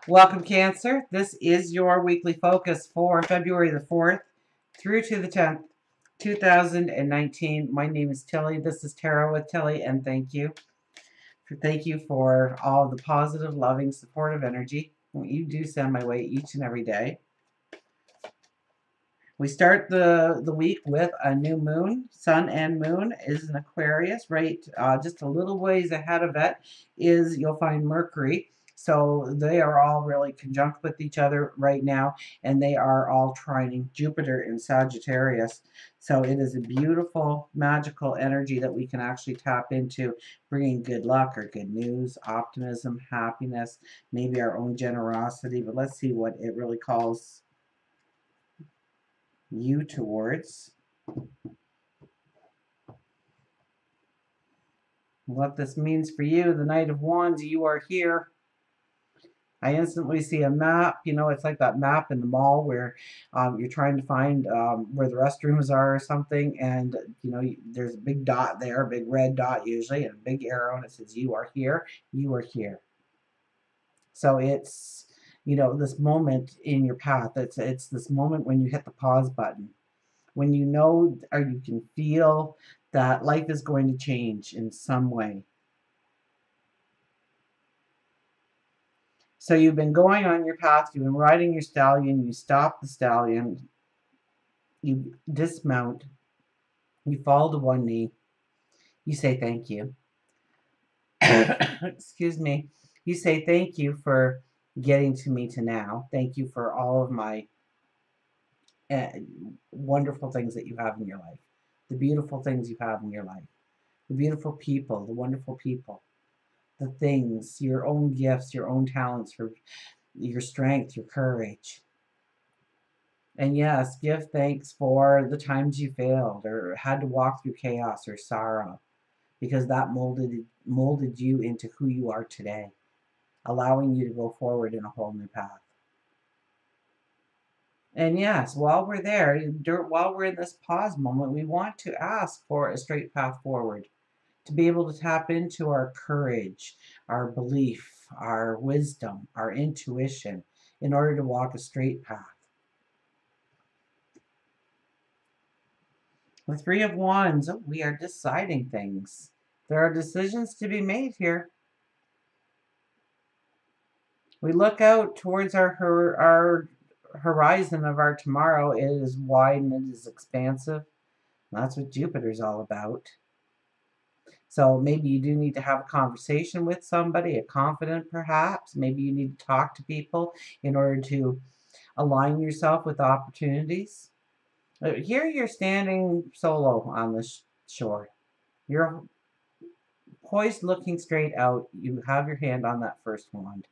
Welcome, Cancer. This is your weekly focus for February the 4th through to the 10th, 2019. My name is Tilly. This is Tarot with Tilly, and thank you. Thank you for all the positive, loving, supportive energy you do send my way each and every day. We start the week with a new moon. Sun and moon is in Aquarius, right? Just a little ways ahead of it is you'll find Mercury. So they are all really conjunct with each other right now, and they are all trining Jupiter in Sagittarius. So it is a beautiful, magical energy that we can actually tap into, bringing good luck or good news, optimism, happiness, maybe our own generosity. But let's see what it really calls you towards. What this means for you, the Knight of Wands, you are here. I instantly see a map. You know, it's like that map in the mall where you're trying to find where the restrooms are or something, and you know there's a big dot there, a big red dot usually, and a big arrow, and it says you are here, you are here. So it's, you know, this moment in your path. It's this moment when you hit the pause button, when you know or you can feel that life is going to change in some way. So you've been going on your path, you've been riding your stallion, you stop the stallion, you dismount, you fall to one knee, you say thank you. Excuse me. You say thank you for getting to me to now. Thank you for all of my uh, wonderful things that you have in your life, the beautiful things you have in your life, the beautiful people, the wonderful people, the things, your own gifts, your own talents, your strength, your courage. And yes, give thanks for the times you failed or had to walk through chaos or sorrow, because that molded you into who you are today, allowing you to go forward in a whole new path. And yes, while we're there, while we're in this pause moment, we want to ask for a straight path forward, to be able to tap into our courage, our belief, our wisdom, our intuition, in order to walk a straight path. The Three of Wands, we are deciding things. There are decisions to be made here. We look out towards our horizon of our tomorrow. It is wide and it is expansive. That's what Jupiter's all about. So maybe you do need to have a conversation with somebody, a confidant perhaps. Maybe you need to talk to people in order to align yourself with opportunities. Here you're standing solo on the shore. You're poised looking straight out. You have your hand on that first wand.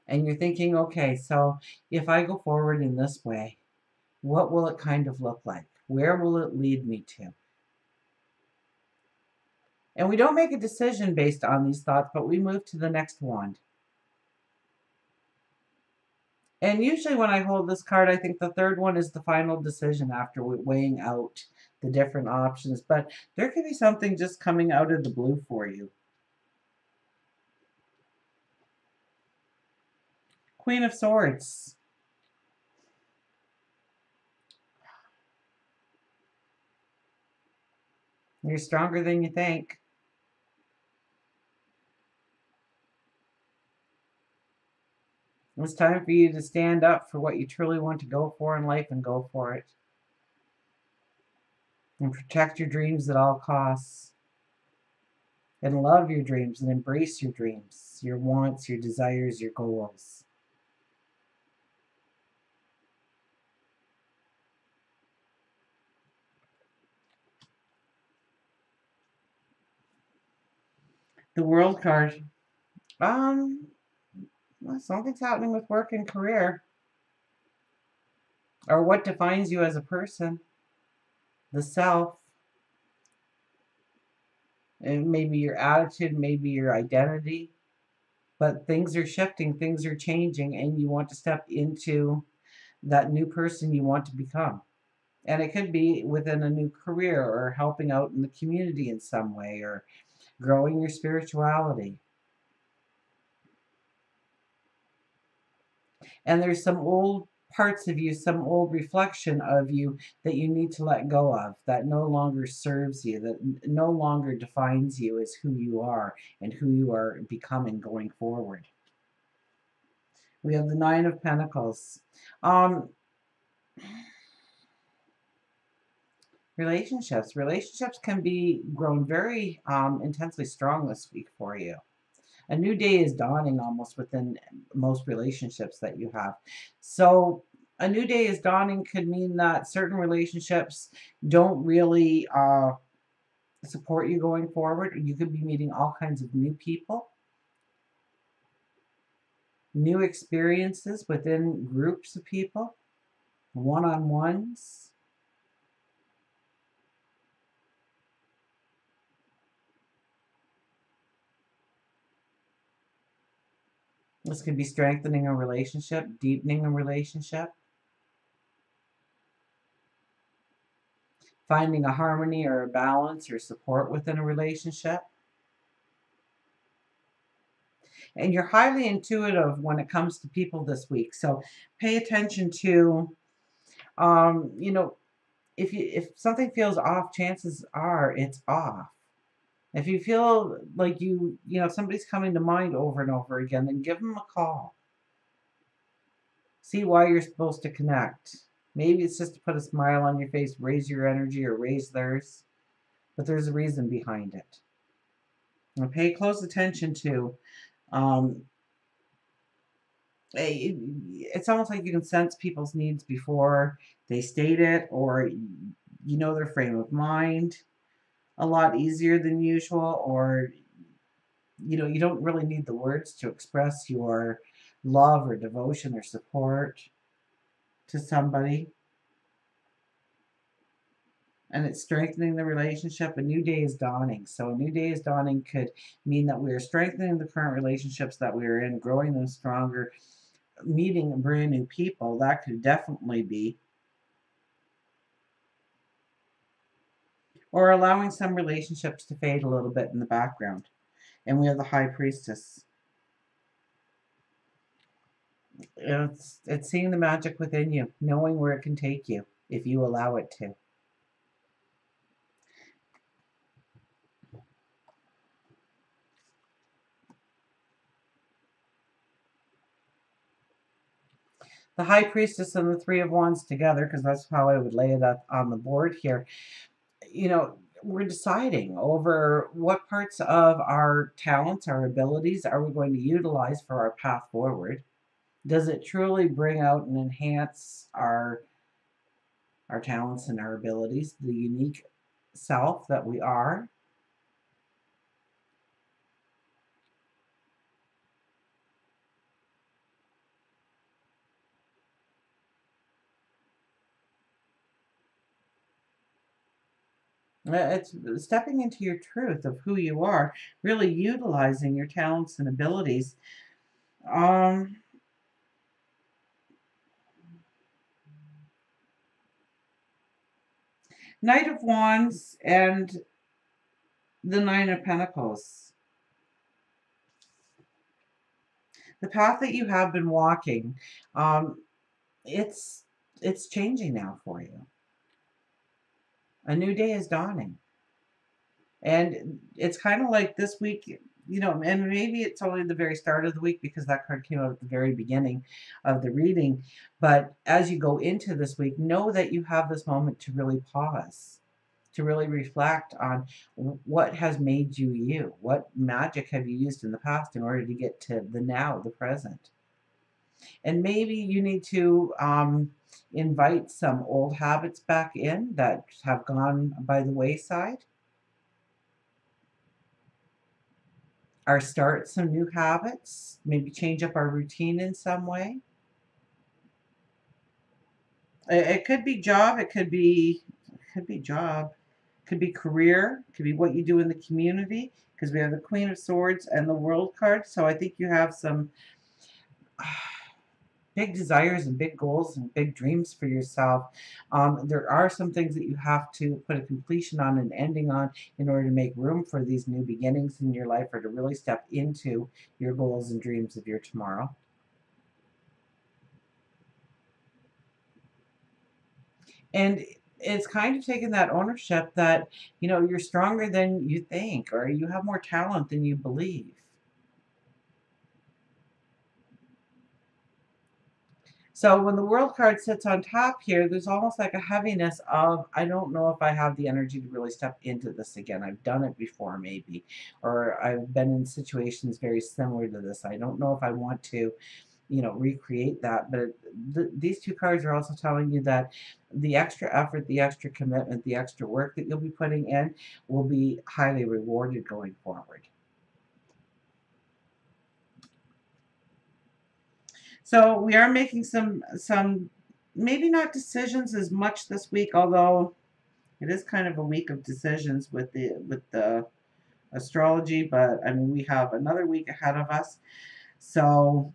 And you're thinking, okay, so if I go forward in this way, what will it kind of look like? Where will it lead me to? And we don't make a decision based on these thoughts, but we move to the next wand. And usually when I hold this card, I think the third one is the final decision after weighing out the different options. But there could be something just coming out of the blue for you. Queen of Swords. You're stronger than you think. It's time for you to stand up for what you truly want to go for in life and go for it. And protect your dreams at all costs. And love your dreams and embrace your dreams, your wants, your desires, your goals. The World card. Well, something's happening with work and career. Or what defines you as a person. The self. And maybe your attitude, maybe your identity. But things are shifting, things are changing, and you want to step into that new person you want to become. And it could be within a new career or helping out in the community in some way or growing your spirituality. And there's some old parts of you, some old reflection of you that you need to let go of, that no longer serves you, that no longer defines you as who you are and who you are becoming going forward. We have the Nine of Pentacles. Um, relationships can be grown very intensely strong this week for you. A new day is dawning almost within most relationships that you have. So a new day is dawning could mean that certain relationships don't really support you going forward. You could be meeting all kinds of new people, new experiences within groups of people, one-on-ones. This could be strengthening a relationship, deepening a relationship, finding a harmony or a balance or support within a relationship. And you're highly intuitive when it comes to people this week. So pay attention to, you know, if something feels off, chances are it's off. If you feel like somebody's coming to mind over and over again, then give them a call. See why you're supposed to connect. Maybe it's just to put a smile on your face, raise your energy, or raise theirs. But there's a reason behind it. And pay close attention to. Um, it's almost like you can sense people's needs before they state it, or you know their frame of mind a lot easier than usual, or you don't really need the words to express your love or devotion or support to somebody. And it's strengthening the relationship. A new day is dawning. So a new day is dawning could mean that we are strengthening the current relationships that we are in, growing them stronger, meeting brand new people. That could definitely be. Or allowing some relationships to fade a little bit in the background. And we have the High Priestess. It's seeing the magic within you, knowing where it can take you if you allow it to. The High Priestess and the Three of Wands together, because that's how I would lay it up on the board here. We're deciding over what parts of our talents, our abilities, are we going to utilize for our path forward. Does it truly bring out and enhance our talents and our abilities, the unique self that we are? It's stepping into your truth of who you are, really utilizing your talents and abilities. Um, Knight of Wands and the Nine of Pentacles. The path that you have been walking, um, it's changing now for you. A new day is dawning. And it's kind of like this week, and maybe it's only the very start of the week because that card came out at the very beginning of the reading. But as you go into this week, know that you have this moment to really pause, to really reflect on what has made you you. What magic have you used in the past in order to get to the now, the present? And maybe you need to invite some old habits back in that have gone by the wayside, or start some new habits, maybe change up our routine in some way. It could be job, could be career, could be what you do in the community, because we have the Queen of Swords and the World card. So I think you have some big desires and big goals and big dreams for yourself. There are some things that you have to put a completion on and ending on in order to make room for these new beginnings in your life, or to really step into your goals and dreams of your tomorrow. And it's kind of taking that ownership that, you're stronger than you think, or you have more talent than you believe. So when the world card sits on top here, there's almost like a heaviness of, I don't know if I have the energy to really step into this again. I've done it before, maybe, or I've been in situations very similar to this. I don't know if I want to, recreate that. But these two cards are also telling you that the extra effort, the extra commitment, the extra work that you'll be putting in will be highly rewarded going forward. So we are making some maybe not decisions as much this week, although it is kind of a week of decisions with the astrology. But I mean, we have another week ahead of us, so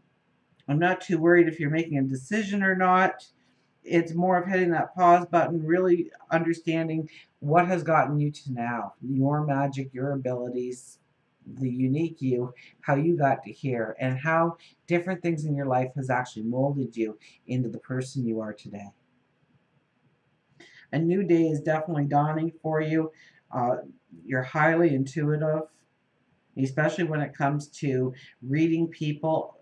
I'm not too worried if you're making a decision or not. It's more of hitting that pause button, really understanding what has gotten you to now, your magic, your abilities, the unique you, how you got to here, and how different things in your life has actually molded you into the person you are today. A new day is definitely dawning for you. Uh, you're highly intuitive, especially when it comes to reading people.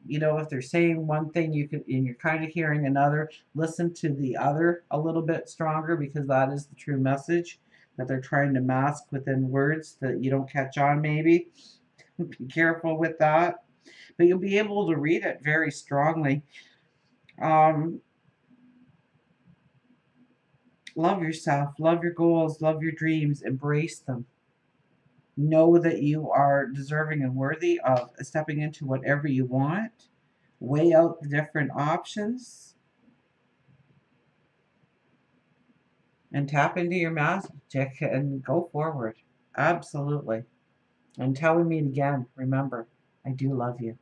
If they're saying one thing, and you're kind of hearing another, listen to the other a little bit stronger, because that is the true message that they're trying to mask within words that you don't catch on, maybe. Be careful with that. But you'll be able to read it very strongly. Um, love yourself, love your goals, love your dreams, embrace them. Know that you are deserving and worthy of stepping into whatever you want. Weigh out the different options and tap into your magic and go forward. Absolutely. Until we meet again, remember, I do love you.